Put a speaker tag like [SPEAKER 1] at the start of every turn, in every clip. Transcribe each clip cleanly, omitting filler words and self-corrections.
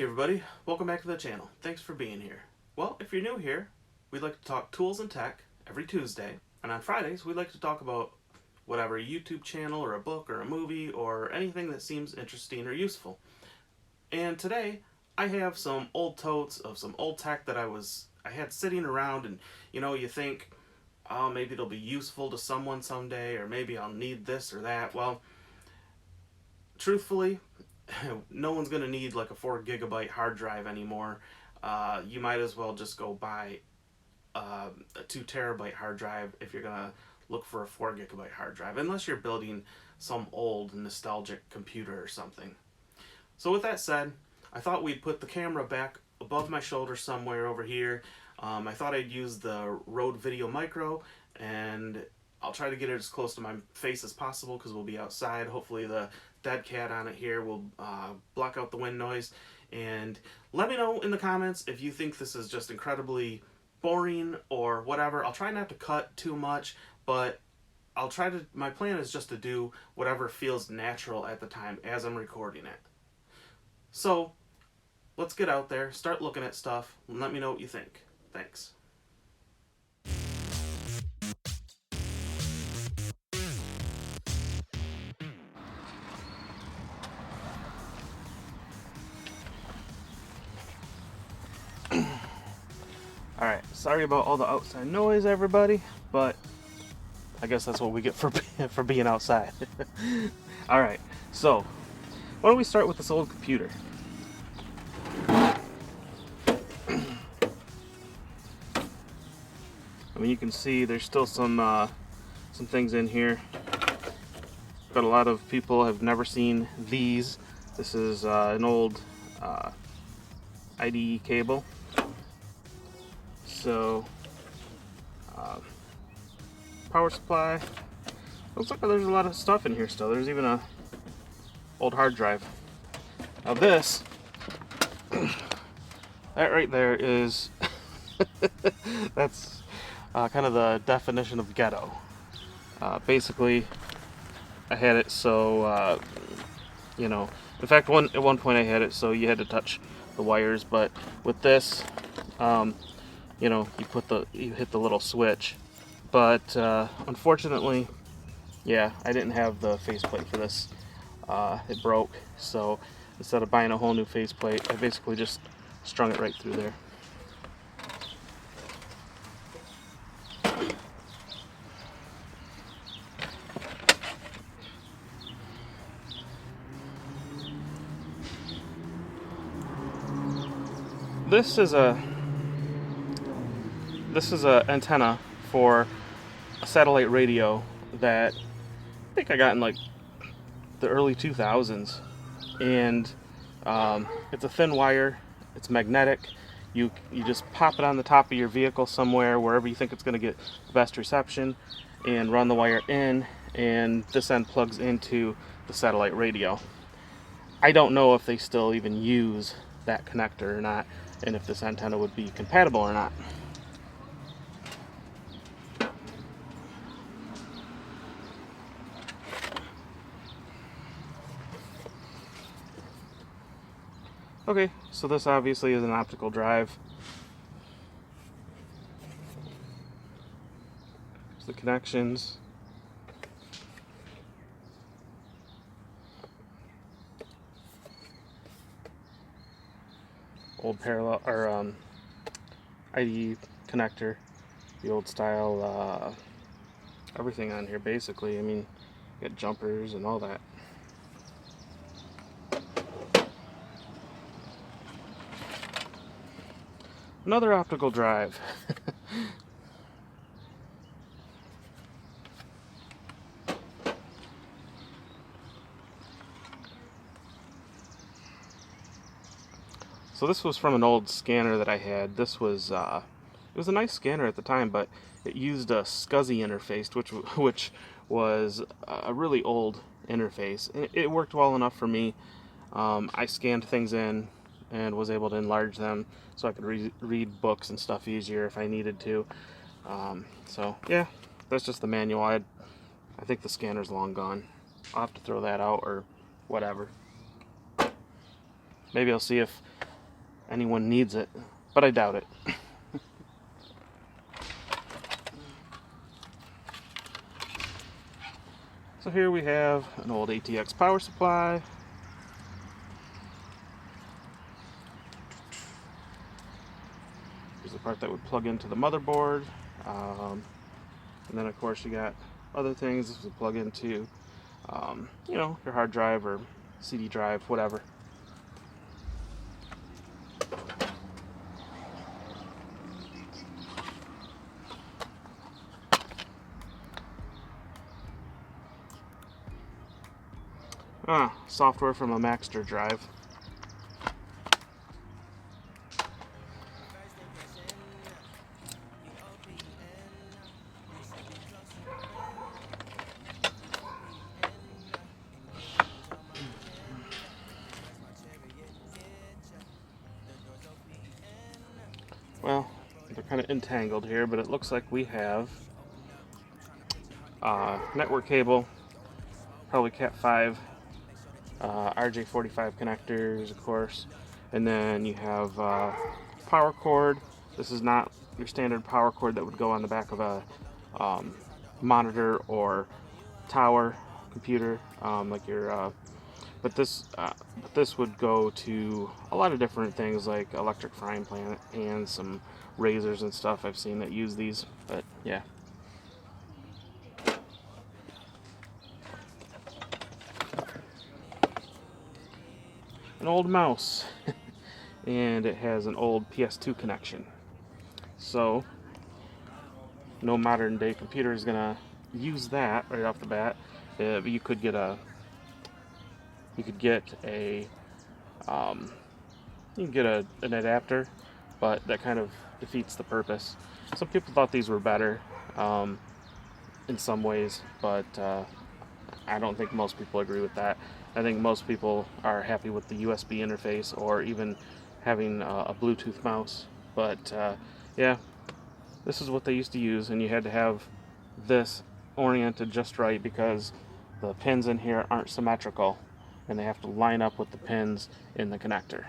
[SPEAKER 1] Hey everybody, welcome back to the channel. Thanks for being here. Well, if you're new here, we'd like to talk tools and tech every Tuesday, and on Fridays we'd like to talk about whatever YouTube channel or a book or a movie or anything that seems interesting or useful. And today I have some old totes of some old tech that I had sitting around, and you think, oh, maybe it'll be useful to someone someday, or maybe I'll need this or that. Well, truthfully, no one's going to need like a 4 GB hard drive anymore. You might as well just go buy a 2 TB hard drive if you're going to look for a 4 GB hard drive, unless you're building some old nostalgic computer or something. So with that said, I thought we'd put the camera back above my shoulder somewhere over here. I thought I'd use the Rode Video Micro, and I'll try to get it as close to my face as possible because we'll be outside. Hopefully the dead cat on it here will block out the wind noise. And let me know in the comments if you think this is just incredibly boring or whatever. I'll try not to cut too much, but my plan is just to do whatever feels natural at the time as I'm recording it. So let's get out there, start looking at stuff, and let me know what you think. Thanks. Alright, sorry about all the outside noise, everybody, but I guess that's what we get for for being outside. Alright, so why don't we start with this old computer? I mean, you can see there's still some things in here, but a lot of people have never seen these. This is an old IDE cable. So, power supply. Looks like there's a lot of stuff in here still. There's even a old hard drive. Now this, that right there is, that's kind of the definition of ghetto. Basically, I had it so, in fact, at one point I had it so you had to touch the wires, but with this, you hit the little switch. But unfortunately, yeah, I didn't have the faceplate for this. It broke, so instead of buying a whole new faceplate, I basically just strung it right through there. This is a antenna for a satellite radio that I think I got in like the early 2000s, and it's a thin wire. It's magnetic. You just pop it on the top of your vehicle somewhere, wherever you think it's going to get the best reception, and run the wire in, and this end plugs into the satellite radio. I don't know if they still even use that connector or not, and if this antenna would be compatible or not. Okay, so this obviously is an optical drive. There's the connections. Old parallel or IDE connector, the old style, everything on here basically. I mean, you got jumpers and all that. Another optical drive. So this was from an old scanner that I had. This was it was a nice scanner at the time, but it used a SCSI interface, which was a really old interface. It worked well enough for me. I scanned things in and was able to enlarge them so I could read books and stuff easier if I needed to. So yeah, that's just the manual. I think the scanner's long gone. I'll have to throw that out or whatever. Maybe I'll see if anyone needs it, but I doubt it. So here we have an old ATX power supply. Here's the part that would plug into the motherboard. And then of course you got other things this would plug into, you know, your hard drive or CD drive, whatever. Software from a Maxtor drive. Well, they're kind of entangled here, but it looks like we have network cable, probably Cat 5, RJ45 connectors, of course, and then you have power cord. This is not your standard power cord that would go on the back of a monitor or tower computer, like your. But this would go to a lot of different things like electric frying pan and some razors and stuff I've seen that use these. But yeah. An old mouse, and it has an old PS2 connection. So no modern day computer is gonna use that right off the bat. You could get a an adapter, but that kind of defeats the purpose. Some people thought these were better in some ways, but I don't think most people agree with that. I think most people are happy with the USB interface or even having a Bluetooth mouse. But yeah, this is what they used to use, and you had to have this oriented just right because the pins in here aren't symmetrical and they have to line up with the pins in the connector.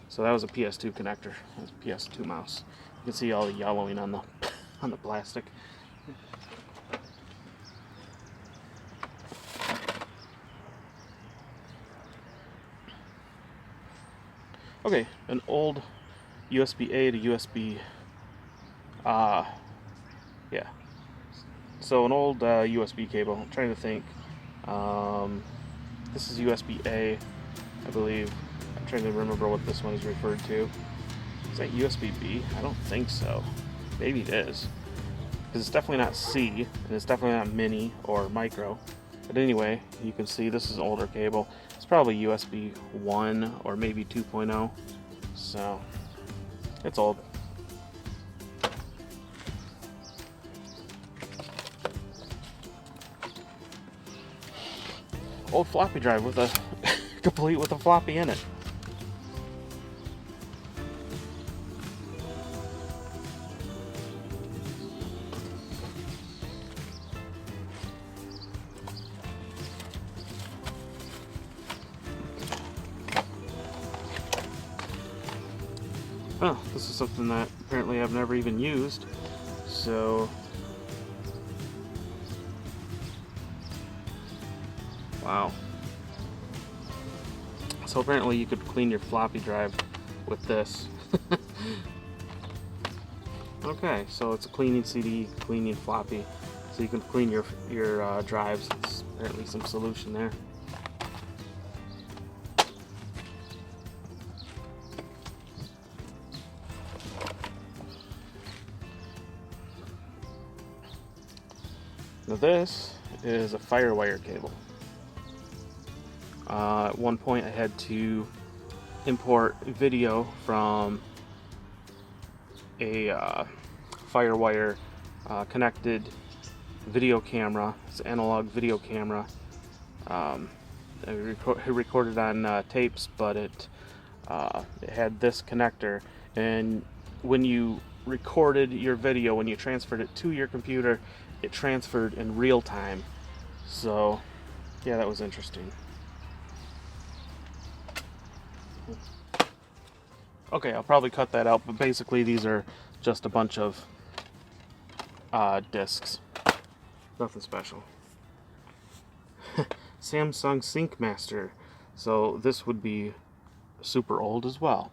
[SPEAKER 1] So that was a PS2 connector. That was a PS2 mouse. You can see all the yellowing on the on the plastic. Okay, an old USB-A to USB, yeah. So an old USB cable. I'm trying to think. This is USB-A, I believe. I'm trying to remember what this one is referred to. Is that USB-B? I don't think so. Maybe it is. Because it's definitely not C, and it's definitely not mini or micro. But anyway, you can see this is an older cable. It's probably USB 1 or maybe 2.0. So, it's old. Old floppy drive with a complete with a floppy in it. Oh, this is something that apparently I've never even used. So, wow. So apparently you could clean your floppy drive with this. Okay, so it's a cleaning CD, cleaning floppy. So you can clean your drives. It's apparently some solution there. Now this is a FireWire cable. At one point I had to import video from a FireWire connected video camera. It's an analog video camera. I recorded on tapes, but it had this connector, and when you recorded your video, when you transferred it to your computer, it transferred in real time. So yeah, that was interesting. Okay, I'll probably cut that out, but basically these are just a bunch of discs. Nothing special. Samsung Sync Master. So this would be super old as well.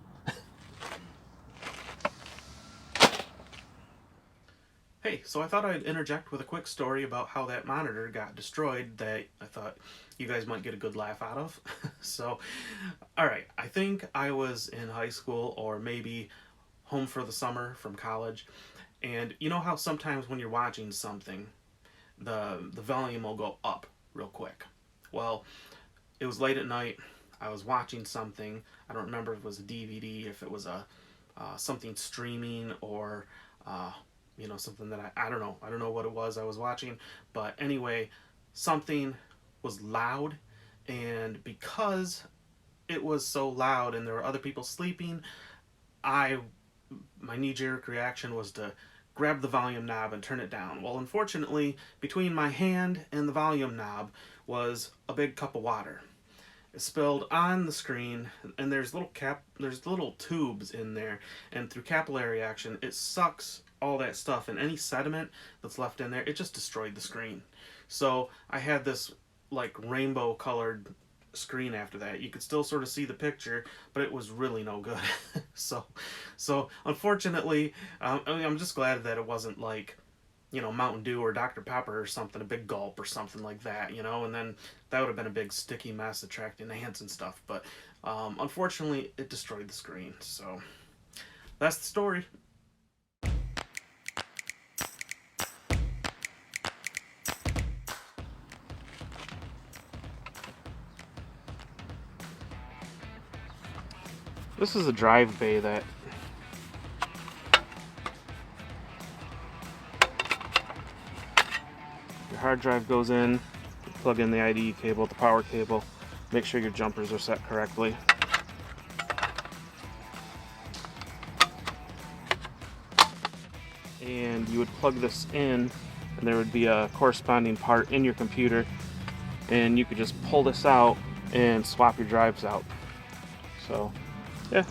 [SPEAKER 1] Hey, so I thought I'd interject with a quick story about how that monitor got destroyed that I thought you guys might get a good laugh out of. So, alright, I think I was in high school or maybe home for the summer from college, and you know how sometimes when you're watching something, the volume will go up real quick. Well, it was late at night. I was watching something. I don't remember if it was a DVD, if it was a something streaming, or something that I don't know. I don't know what it was I was watching, but anyway, something was loud, and because it was so loud and there were other people sleeping, I my knee-jerk reaction was to grab the volume knob and turn it down. Well, unfortunately, between my hand and the volume knob was a big cup of water. It spilled on the screen, and there's little tubes in there, and through capillary action, it sucks all that stuff, and any sediment that's left in there, it just destroyed the screen. So I had this like rainbow colored screen after that. You could still sort of see the picture, but it was really no good. so unfortunately, I'm just glad that it wasn't like, Mountain Dew or Dr. Pepper or something, a big gulp or something like that, and then that would have been a big sticky mess attracting ants and stuff. But unfortunately, it destroyed the screen. So that's the story. This is a drive bay that your hard drive goes in, you plug in the IDE cable, the power cable, make sure your jumpers are set correctly. And you would plug this in, and there would be a corresponding part in your computer, and you could just pull this out and swap your drives out. So yeah,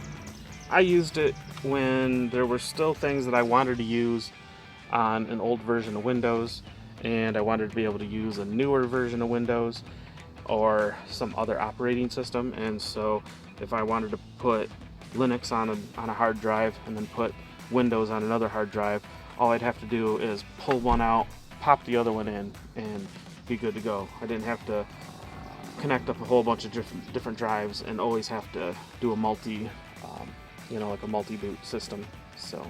[SPEAKER 1] I used it when there were still things that I wanted to use on an old version of Windows, and I wanted to be able to use a newer version of Windows or some other operating system. And so if I wanted to put Linux on a hard drive and then put Windows on another hard drive, all I'd have to do is pull one out, pop the other one in, and be good to go. I didn't have to connect up a whole bunch of different drives and always have to do a like a multi-boot system. So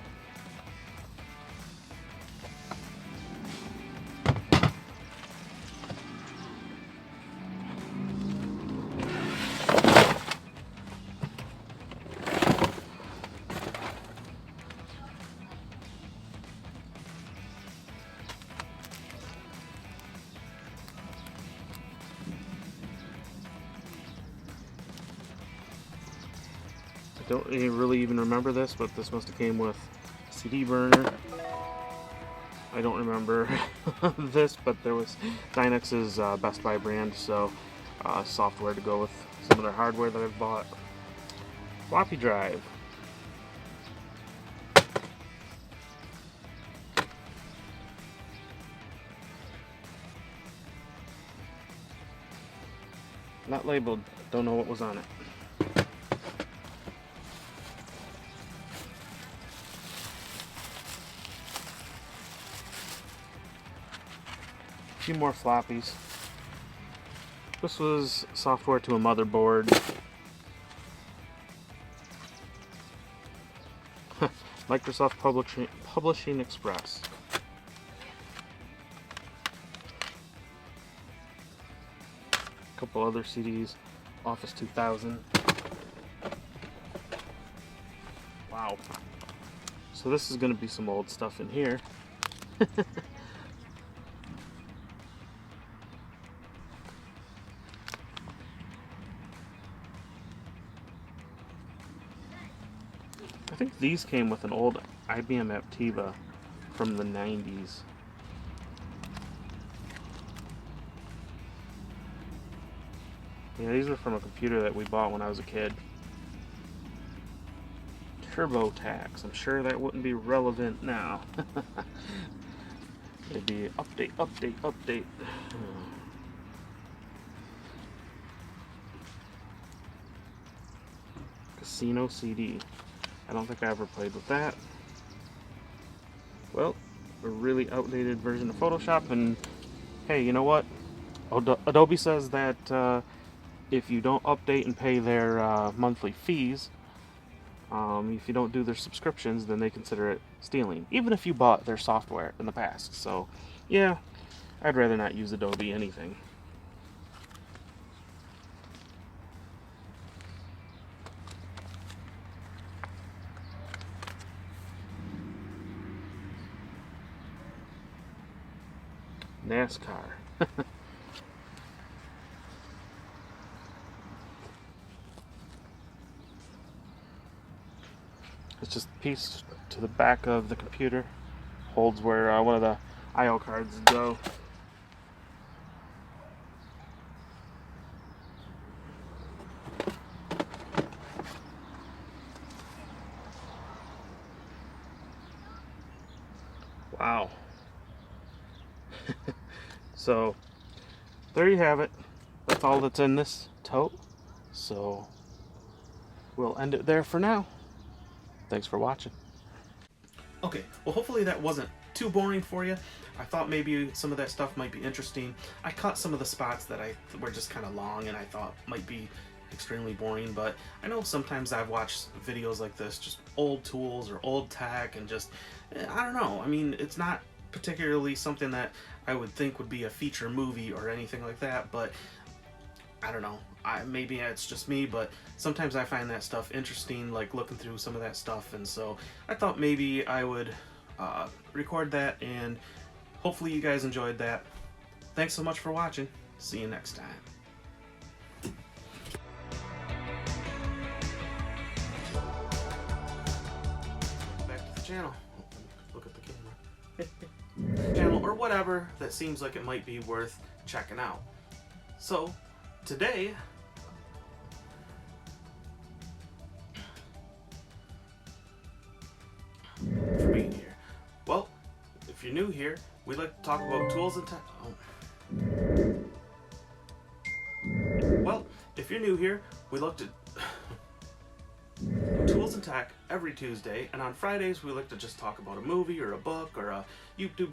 [SPEAKER 1] I don't really even remember this, but this must have came with a CD burner. I don't remember this, but there was Dynex's Best Buy brand, so software to go with some of their hardware that I've bought. Floppy drive. Not labeled, don't know what was on it. A few more floppies. This was software to a motherboard. Microsoft Publishing Express. A couple other CDs. Office 2000. Wow. So this is going to be some old stuff in here. I think these came with an old IBM Aptiva from the 90s. Yeah, these were from a computer that we bought when I was a kid. TurboTax. I'm sure that wouldn't be relevant now. It'd be update, update, update. Casino CD. I don't think I ever played with that. Well, a really outdated version of Photoshop, and hey, you know what? Adobe says that if you don't update and pay their monthly fees, if you don't do their subscriptions, then they consider it stealing, even if you bought their software in the past. So, yeah, I'd rather not use Adobe anything. NASCAR. It's just a piece to the back of the computer. Holds where one of the I/O cards go. Wow. So, there you have it. That's all that's in this tote. So, we'll end it there for now. Thanks for watching. Okay, well hopefully that wasn't too boring for you. I thought maybe some of that stuff might be interesting. I caught some of the spots that were just kind of long and I thought might be extremely boring, but I know sometimes I've watched videos like this, just old tools or old tech, and just, I don't know, I mean, it's not particularly something that I would think would be a feature movie or anything like that, but I don't know, maybe it's just me, but sometimes I find that stuff interesting, like looking through some of that stuff, and so I thought maybe I would record that, and hopefully you guys enjoyed that. Thanks so much for watching. See you next time. Back to the channel. Look at the camera. Channel or whatever that seems like it might be worth checking out. So today for being here. Well, if you're new here, we like to talk about tools and tech. Well, if you're new here, we look to tools and tech every Tuesday, and on Fridays we like to just talk about a movie or a book or a YouTube.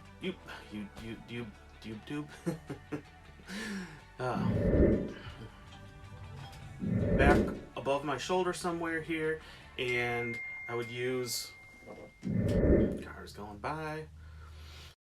[SPEAKER 1] Back above my shoulder somewhere here, and I would use cars going by.